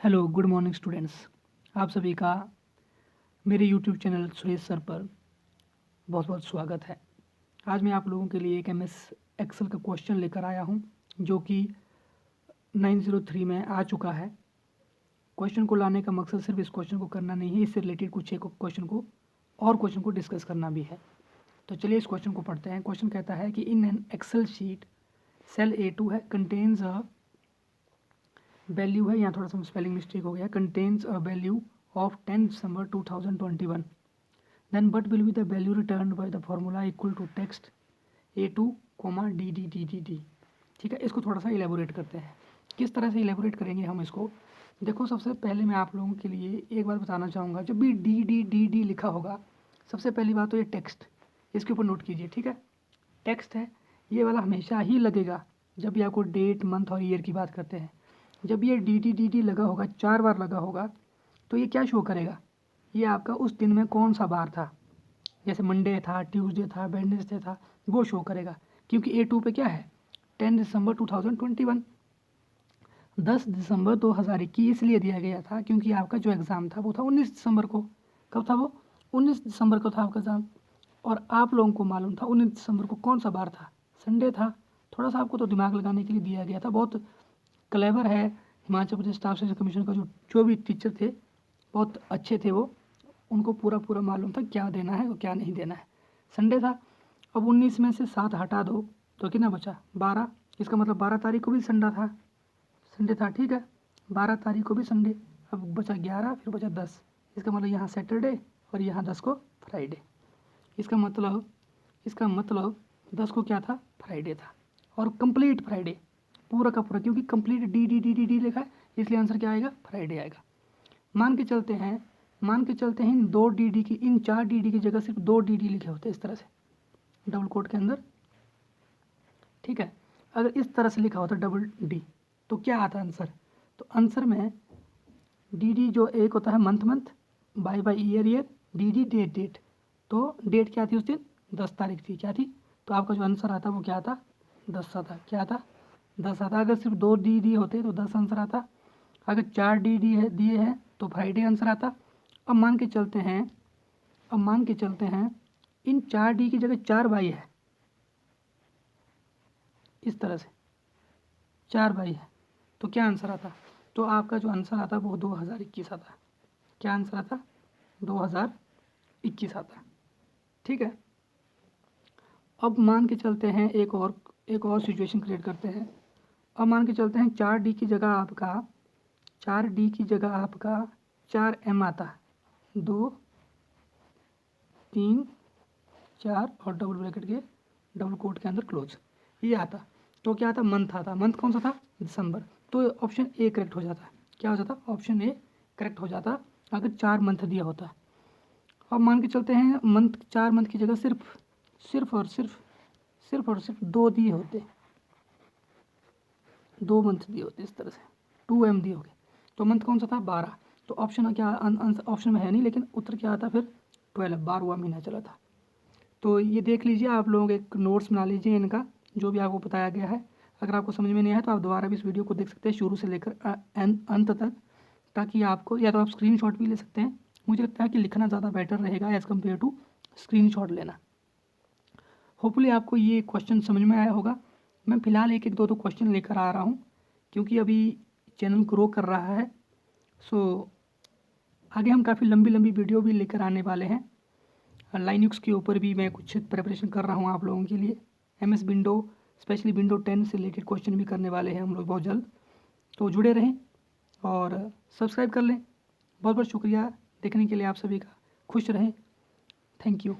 Hello good morning students. आप सभी का मेरे यूट्यूब चैनल सुरेश सर पर बहुत बहुत स्वागत है। आज मैं आप लोगों के लिए एक MS एक्सेल का क्वेश्चन लेकर आया हूं जो कि 903 में आ चुका है। क्वेश्चन को लाने का मकसद सिर्फ इस क्वेश्चन को करना नहीं है, इससे रिलेटेड कुछ एक क्वेश्चन को डिस्कस करना भी है। तो चलिए इस क्वेश्चन को पढ़ते हैं। क्वेश्चन कहता है कि in an Excel sheet cell A2 है कंटेन्स अ वैल्यू है, यहाँ थोड़ा सा स्पेलिंग मिस्टेक हो गया, contains a value of 10 December 2021, then what will be the value returned by the formula equal to text A2, DDDDD। ठीक है, इसको थोड़ा सा इलेबोरेट करते हैं। किस तरह से इलेबोरेट करेंगे हम इसको, देखो सबसे पहले मैं आप लोगों के लिए एक बात बताना चाहूँगा। जब भी DDDD लिखा होगा, सबसे पहली बात तो ये टेक्स्ट, इसके ऊपर नोट कीजिए। ठीक है, टेक्स्ट है, ये वाला हमेशा ही लगेगा जब भी आपको डेट मंथ और ईयर की बात करते हैं। जब ये DDDD लगा होगा, 4 बार लगा होगा, तो ये क्या शो करेगा, ये आपका उस दिन में कौन सा बार था। जैसे मंडे था, ट्यूसडे था, वेडनेसडे था, वो शो करेगा। क्योंकि A2 पे क्या है, 10 December 2021, 10 दिसंबर 2021 इसलिए दिया गया था क्योंकि आपका जो एग्ज़ाम था वो था 19 दिसंबर को। कब था वो, 19 दिसंबर को था आपका एग्ज़ाम। और आप लोगों को मालूम था 19 दिसंबर को कौन सा बार था, संडे था। थोड़ा सा आपको तो दिमाग लगाने के लिए दिया गया था। बहुत क्लेवर है Himachal Pradesh staff selection commission का जो भी टीचर थे, बहुत अच्छे थे वो, उनको पूरा मालूम था क्या देना है और क्या नहीं देना है। संडे था, अब 19 में से 7 हटा दो तो कितना बचा, 12। इसका मतलब 12 तारीख को भी संडे था। ठीक है, 12 तारीख को भी संडे। अब बचा 11, फिर बचा 10। इसका मतलब यहाँ सैटरडे और यहाँ 10 को फ्राइडे। इसका मतलब 10 को क्या था, फ्राइडे था। और कंप्लीट फ्राइडे, पूरा का पूरा, क्योंकि कंप्लीट डी लिखा है इसलिए आंसर क्या आएगा, फ्राइडे आएगा। मान के चलते हैं इन 2 DD की, इन 4 DD की जगह सिर्फ 2 DD लिखे होते इस तरह से डबल कोट के अंदर। ठीक है, अगर इस तरह से लिखा होता डबल D तो क्या आता आंसर, तो आंसर में DD जो एक होता है month, by year, DD date. तो डेट क्या थी उस दिन, 10 तारीख थी। क्या थी, तो आपका जो आंसर आता वो क्या आता, 10 आता। क्या आता, 10 आता। अगर सिर्फ 2 DD होते तो 10 आंसर आता। अगर 4 DD दिए हैं तो फ्राइडे आंसर आता। अब मान के चलते हैं इन 4 D की जगह 4 बाई है, इस तरह से 4 बाई है, तो क्या आंसर आता, तो आपका जो आंसर आता वो 2021 आता। क्या आंसर आता, 2021 आता। ठीक है, अब मान के चलते हैं एक और सिचुएशन क्रिएट करते हैं। अब मान के चलते हैं 4D की जगह आपका 4M आता, 2 3 4 और डबल ब्रैकेट के डबल कोट के अंदर क्लोज, ये आता। तो क्या आता, मंथ आता। मंथ कौन सा था, दिसंबर। तो ऑप्शन ए करेक्ट हो जाता। क्या हो जाता, ऑप्शन ए करेक्ट हो जाता अगर 4 मंथ दिया होता। अब मान के चलते हैं 4 मंथ की जगह सिर्फ और सिर्फ 2 दिए होते, 2 मंथ दिए होते इस तरह से, 2M दिए होंगे। तो मंथ कौन सा था, 12। तो ऑप्शन क्या, ऑप्शन में है नहीं, लेकिन उत्तर क्या आता फिर, 12, 12वां महीना चला था। तो ये देख लीजिए, आप लोग एक नोट्स बना लीजिए इनका, जो भी आपको बताया गया है। अगर आपको समझ में नहीं आया तो आप दोबारा भी इस वीडियो को देख सकते हैं शुरू से लेकर अंत तक, ताकि आपको, या तो आप स्क्रीनशॉट भी ले सकते हैं। मुझे लगता है कि लिखना ज़्यादा बेटर रहेगा एज़ कम्पेयर टू स्क्रीनशॉट लेना। होपफुली आपको ये क्वेश्चन समझ में आया होगा। मैं फ़िलहाल एक दो क्वेश्चन लेकर आ रहा हूँ क्योंकि अभी चैनल ग्रो कर रहा है। सो आगे हम काफ़ी लंबी वीडियो भी लेकर आने वाले हैं। लाइनक्स के ऊपर भी मैं कुछ प्रिपरेशन कर रहा हूँ आप लोगों के लिए। MS विंडो, स्पेशली विंडो 10 से रिलेटेड क्वेश्चन भी करने वाले हैं हम लोग बहुत जल्द। तो जुड़े रहें और सब्सक्राइब कर लें। बहुत बहुत शुक्रिया देखने के लिए आप सभी का। खुश रहें। Thank you.